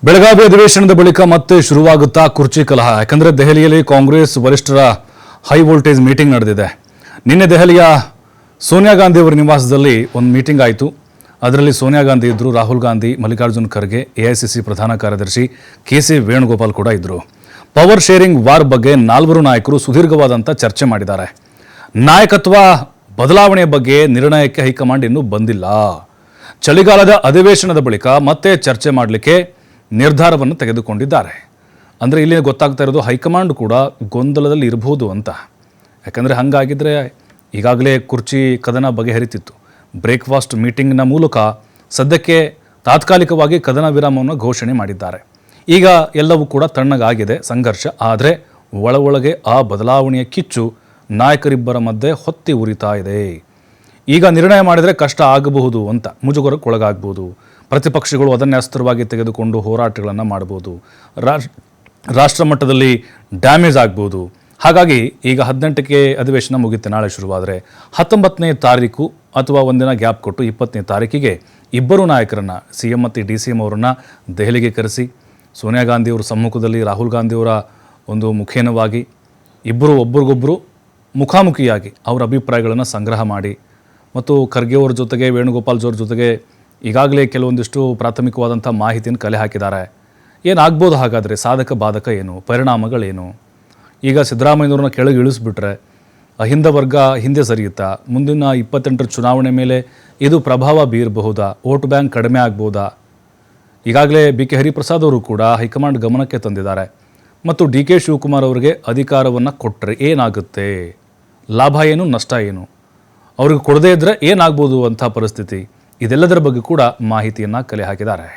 ಬೆಳಗಾವಿ ಅಧಿವೇಶನದ ಬಳಿಕ ಮತ್ತೆ ಶುರುವಾಗುತ್ತಾ ಕುರ್ಚಿ ಕಲಹ. ಯಾಕಂದರೆ ದೆಹಲಿಯಲ್ಲಿ ಕಾಂಗ್ರೆಸ್ ವರಿಷ್ಠರ ಹೈ ವೋಲ್ಟೇಜ್ ಮೀಟಿಂಗ್ ನಡೆದಿದೆ. ನಿನ್ನೆ ದೆಹಲಿಯ ಸೋನಿಯಾ ಗಾಂಧಿ ಅವರ ನಿವಾಸದಲ್ಲಿ ಒಂದು ಮೀಟಿಂಗ್ ಆಯಿತು. ಅದರಲ್ಲಿ ಸೋನಿಯಾ ಗಾಂಧಿ ಇದ್ದರು, ರಾಹುಲ್ ಗಾಂಧಿ, ಮಲ್ಲಿಕಾರ್ಜುನ್ ಖರ್ಗೆ, ಎಐಸಿಸಿ ಪ್ರಧಾನ ಕಾರ್ಯದರ್ಶಿ ಕೆ.ಸಿ. ವೇಣುಗೋಪಾಲ್ ಕೂಡ ಇದ್ದರು. ಪವರ್ ಶೇರಿಂಗ್ ವಾರ್ ಬಗ್ಗೆ ನಾಲ್ವರು ನಾಯಕರು ಸುದೀರ್ಘವಾದಂಥ ಚರ್ಚೆ ಮಾಡಿದ್ದಾರೆ. ನಾಯಕತ್ವ ಬದಲಾವಣೆಯ ಬಗ್ಗೆ ನಿರ್ಣಯಕ್ಕೆ ಹೈಕಮಾಂಡ್ ಇನ್ನೂ ಬಂದಿಲ್ಲ. ಚಳಿಗಾಲದ ಅಧಿವೇಶನದ ಬಳಿಕ ಮತ್ತೆ ಚರ್ಚೆ ಮಾಡಲಿಕ್ಕೆ ನಿರ್ಧಾರವನ್ನು ತೆಗೆದುಕೊಂಡಿದ್ದಾರೆ. ಅಂದರೆ ಇಲ್ಲಿ ಗೊತ್ತಾಗ್ತಾ ಇರೋದು ಹೈಕಮಾಂಡ್ ಕೂಡ ಗೊಂದಲದಲ್ಲಿ ಇರಬಹುದು ಅಂತ. ಯಾಕಂದರೆ ಹಾಗಾಗಿದ್ದರೆ ಈಗಾಗಲೇ ಕುರ್ಚಿ ಕದನ ಬಗೆಹರಿತಿತ್ತು. ಬ್ರೇಕ್ಫಾಸ್ಟ್ ಮೀಟಿಂಗ್ನ ಮೂಲಕ ಸದ್ಯಕ್ಕೆ ತಾತ್ಕಾಲಿಕವಾಗಿ ಕದನ ವಿರಾಮವನ್ನು ಘೋಷಣೆ ಮಾಡಿದ್ದಾರೆ. ಈಗ ಎಲ್ಲವೂ ಕೂಡ ತಣ್ಣಗಾಗಿದೆ ಸಂಘರ್ಷ. ಆದರೆ ಒಳಗೆ ಆ ಬದಲಾವಣೆಯ ಕಿಚ್ಚು ನಾಯಕರಿಬ್ಬರ ಮಧ್ಯೆ ಹೊತ್ತಿ ಉರಿತಾ ಇದೆ. ಈಗ ನಿರ್ಣಯ ಮಾಡಿದರೆ ಕಷ್ಟ ಆಗಬಹುದು ಅಂತ, ಮುಜುಗರಕ್ಕೊಳಗಾಗ್ಬೋದು. ಪ್ರತಿಪಕ್ಷಗಳು ಅದನ್ನೇ ಅಸ್ತ್ರವಾಗಿ ತೆಗೆದುಕೊಂಡು ಹೋರಾಟಗಳನ್ನು ಮಾಡ್ಬೋದು. ರಾಷ್ಟ್ರ ಮಟ್ಟದಲ್ಲಿ ಡ್ಯಾಮೇಜ್ ಆಗ್ಬೋದು. ಹಾಗಾಗಿ ಈಗ 18ಕ್ಕೆ ಅಧಿವೇಶನ ಮುಗಿಯುತ್ತೆ, ನಾಳೆ ಶುರುವಾದರೆ 19ನೇ ತಾರೀಕು ಅಥವಾ ಒಂದಿನ ಗ್ಯಾಪ್ ಕೊಟ್ಟು 20ನೇ ತಾರೀಕಿಗೆ ಇಬ್ಬರು ನಾಯಕರನ್ನು, CM ಮತ್ತು DCM ಅವರನ್ನು ದೆಹಲಿಗೆ ಕರೆಸಿ ಸೋನಿಯಾ ಗಾಂಧಿಯವರ ಸಮ್ಮುಖದಲ್ಲಿ ರಾಹುಲ್ ಗಾಂಧಿಯವರ ಒಂದು ಮುಖೇನವಾಗಿ ಇಬ್ಬರು ಒಬ್ರಿಗೊಬ್ಬರು ಮುಖಾಮುಖಿಯಾಗಿ ಅವರ ಅಭಿಪ್ರಾಯಗಳನ್ನು ಸಂಗ್ರಹ ಮಾಡಿ ಮತ್ತು ಖರ್ಗೆ ಅವ್ರ ಜೊತೆಗೆ ವೇಣುಗೋಪಾಲ್ ಅವ್ರ ಜೊತೆಗೆ ಈಗಾಗಲೇ ಕೆಲವೊಂದಿಷ್ಟು ಪ್ರಾಥಮಿಕವಾದಂಥ ಮಾಹಿತಿಯನ್ನು ಕಲೆ ಹಾಕಿದ್ದಾರೆ. ಏನಾಗ್ಬೋದು ಹಾಗಾದರೆ, ಸಾಧಕ ಬಾಧಕ ಏನು, ಪರಿಣಾಮಗಳೇನು? ಈಗ ಸಿದ್ದರಾಮಯ್ಯವ್ರನ್ನ ಕೆಳಗೆ ಇಳಿಸ್ಬಿಟ್ರೆ ಅಹಿಂದ ವರ್ಗ ಹಿಂದೆ ಸರಿಯುತ್ತಾ? ಮುಂದಿನ 28ರ ಚುನಾವಣೆ ಮೇಲೆ ಇದು ಪ್ರಭಾವ ಬೀರಬಹುದಾ? ವೋಟ್ ಬ್ಯಾಂಕ್ ಕಡಿಮೆ ಆಗ್ಬೋದಾ? ಈಗಾಗಲೇ BK ಹರಿಪ್ರಸಾದ್ ಅವರು ಕೂಡ ಹೈಕಮಾಂಡ್ ಗಮನಕ್ಕೆ ತಂದಿದ್ದಾರೆ. ಮತ್ತು DK ಶಿವಕುಮಾರ್ ಅವರಿಗೆ ಅಧಿಕಾರವನ್ನು ಕೊಟ್ಟರೆ ಏನಾಗುತ್ತೆ, ಲಾಭ ಏನು, ನಷ್ಟ ಏನು, ಅವ್ರಿಗೆ ಕೊಡದೇ ಇದ್ದರೆ ಏನಾಗ್ಬೋದು ಅಂಥ ಪರಿಸ್ಥಿತಿ, ಇದೆಲ್ಲದರ ಬಗ್ಗೆ ಕೂಡ ಮಾಹಿತಿಯನ್ನು ಕಲೆ ಹಾಕಿದ್ದಾರೆ.